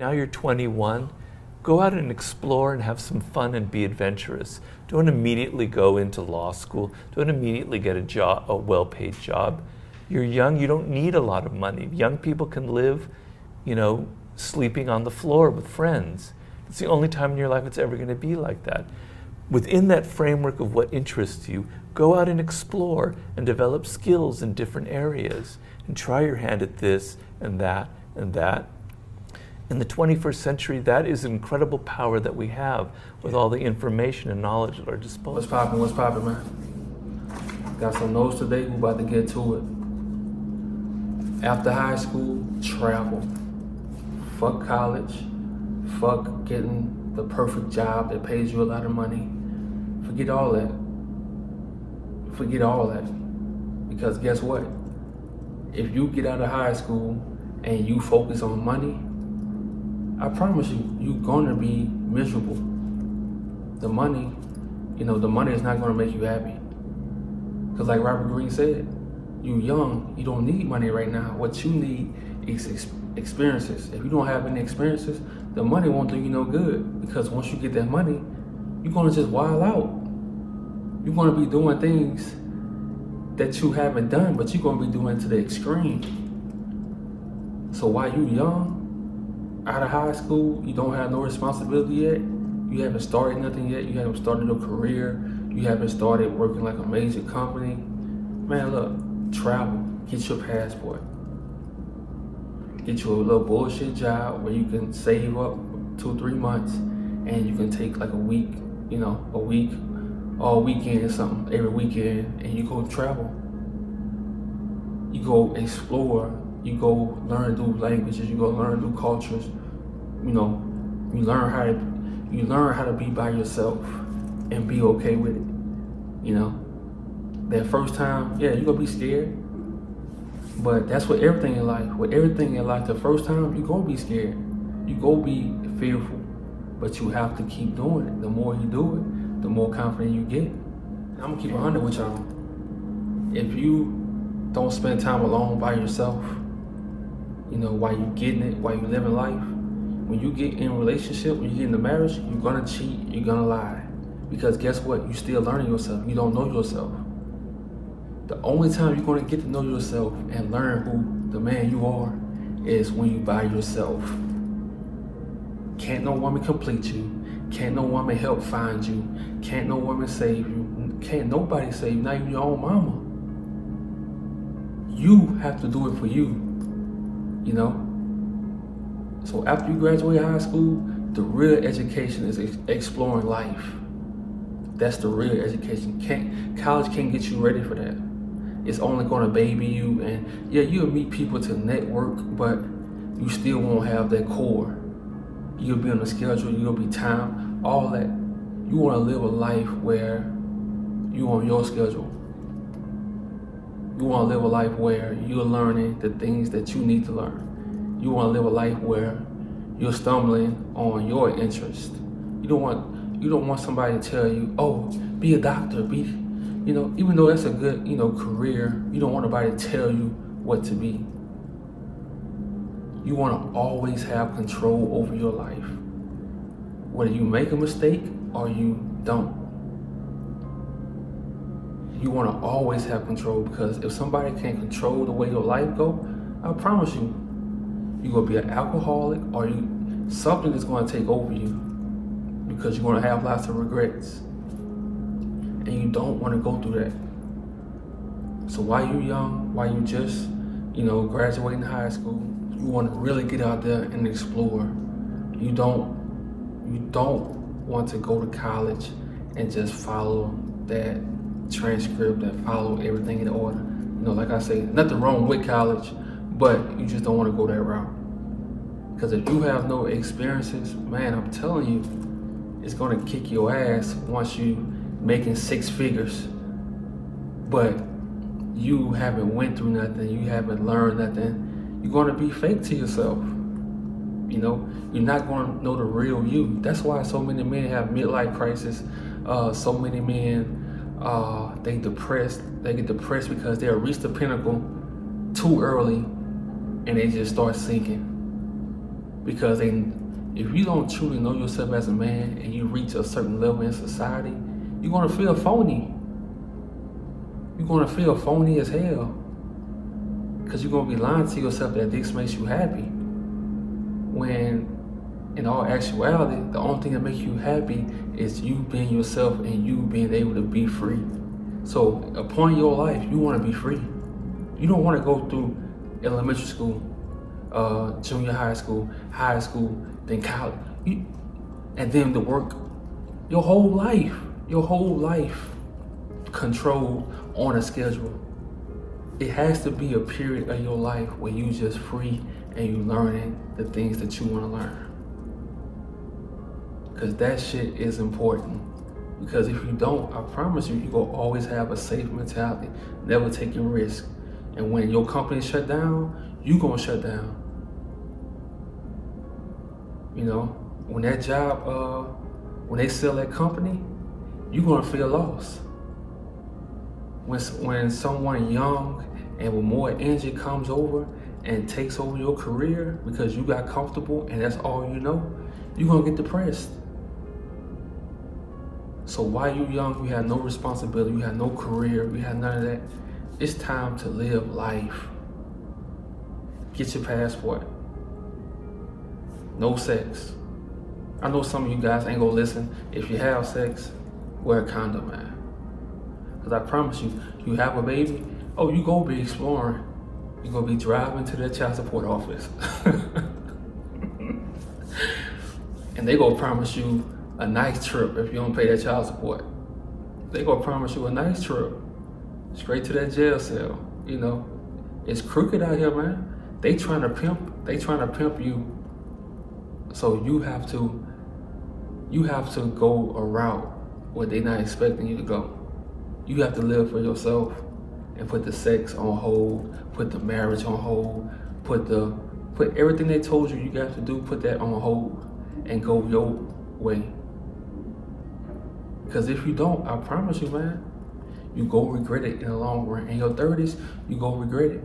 Now you're 21. Go out and explore and have some fun and be adventurous. Don't immediately go into law school. Don't immediately get a job, a well-paid job. You're young, you don't need a lot of money. Young people can live, sleeping on the floor with friends. It's the only time in your life it's ever going to be like that. Within that framework of what interests you, go out and explore and develop skills in different areas and try your hand at this and that and that. In the 21st century, that is an incredible power that we have with all the information and knowledge at our disposal. What's poppin', man? Got some notes today, we about to get to it. After high school, travel. Fuck college. Fuck getting the perfect job that pays you a lot of money. Forget all that. Forget all that. Because guess what? If you get out of high school and you focus on money, I promise you, you're gonna be miserable. The money is not gonna make you happy. Because like Robert Greene said, you young, you don't need money right now. What you need is experiences. If you don't have any experiences, the money won't do you no good. Because once you get that money, you're gonna just wild out. You're gonna be doing things that you haven't done, but you're gonna be doing to the extreme. So while you young, out of high school, you don't have no responsibility yet. You haven't started nothing yet. You haven't started a career. You haven't started working like a major company. Man, look, travel. Get your passport. Get you a little bullshit job where you can save up 2-3 months and you can take like a week, a week, all weekend or something, every weekend, and you go travel. You go explore. You go learn new languages. You go learn new cultures. You learn how to be by yourself and be okay with it. That first time, yeah, you're gonna be scared. But that's with everything in life. With everything in life, the first time you're gonna be scared. You're gonna be fearful. But you have to keep doing it. The more you do it, the more confident you get. I'm gonna keep 100 with y'all. If you don't spend time alone by yourself, while you getting it, while you living life, when you get in a relationship, when you get in a marriage, you're gonna cheat, you're gonna lie. Because guess what? You're still learning yourself. You don't know yourself. The only time you're gonna get to know yourself and learn who the man you are is when you by yourself. Can't no woman complete you. Can't no woman help find you. Can't no woman save you. Can't nobody save you, not even your own mama. You have to do it for you. So after you graduate high school, the real education is exploring life. That's the real education. College can't get you ready for that. It's only gonna baby you, and yeah, you'll meet people to network, but you still won't have that core. You'll be on a schedule, you'll be time, all that. You wanna live a life where you on your schedule. You want to live a life where you're learning the things that you need to learn. You want to live a life where you're stumbling on your interest. You don't want somebody to tell you, oh, be a doctor, even though that's a good, career, you don't want nobody to tell you what to be. You want to always have control over your life. Whether you make a mistake or you don't. You want to always have control, because if somebody can't control the way your life go, I promise you, you're going to be an alcoholic, or something is going to take over you, because you're going to have lots of regrets. And you don't want to go through that. So while you're young, while you just, graduating high school, you want to really get out there and explore. You don't want to go to college and just follow that transcript and follow everything in order. Like I say, nothing wrong with college, but you just don't want to go that route. Because if you have no experiences, man, I'm telling you, it's going to kick your ass once you making 6 figures. But you haven't went through nothing, you haven't learned nothing, you're going to be fake to yourself. You're not going to know the real you. That's why so many men have midlife crisis. So many men, they get depressed because they reach the pinnacle too early and they just start sinking. Because if you don't truly know yourself as a man and you reach a certain level in society, you're gonna feel phony. You're gonna feel phony as hell. Because you're gonna be lying to yourself that this makes you happy. When in all actuality, the only thing that makes you happy is you being yourself and you being able to be free. So upon your life, you wanna be free. You don't wanna go through elementary school, junior high school, then college, and then the work. Your whole life controlled on a schedule. It has to be a period of your life where you just free and you learning the things that you want to learn. Because that shit is important. Because if you don't, I promise you, you're going to always have a safe mentality, never taking risks. And when your company shut down, you going to shut down. You know, when that job, when they sell that company, you're going to feel lost. When someone young and with more energy comes over and takes over your career because you got comfortable and that's all you know, you're going to get depressed. So while you're young, you have no responsibility, you have no career, you have none of that. It's time to live life. Get your passport. No sex. I know some of you guys ain't gonna listen. If you have sex, wear a condom, man. Because I promise you, you have a baby, oh, you gonna be exploring. You're gonna be driving to their child support office. And they gonna promise you a nice trip if you don't pay that child support. They gonna promise you a nice trip. Straight to that jail cell. You know, it's crooked out here, man. They trying to pimp you. So you have to go a route where they're not expecting you to go. You have to live for yourself and put the sex on hold, put the marriage on hold, put everything they told you you got to do, put that on hold and go your way. Because if you don't, I promise you, man, you go regret it in the long run. In your 30s, you go regret it.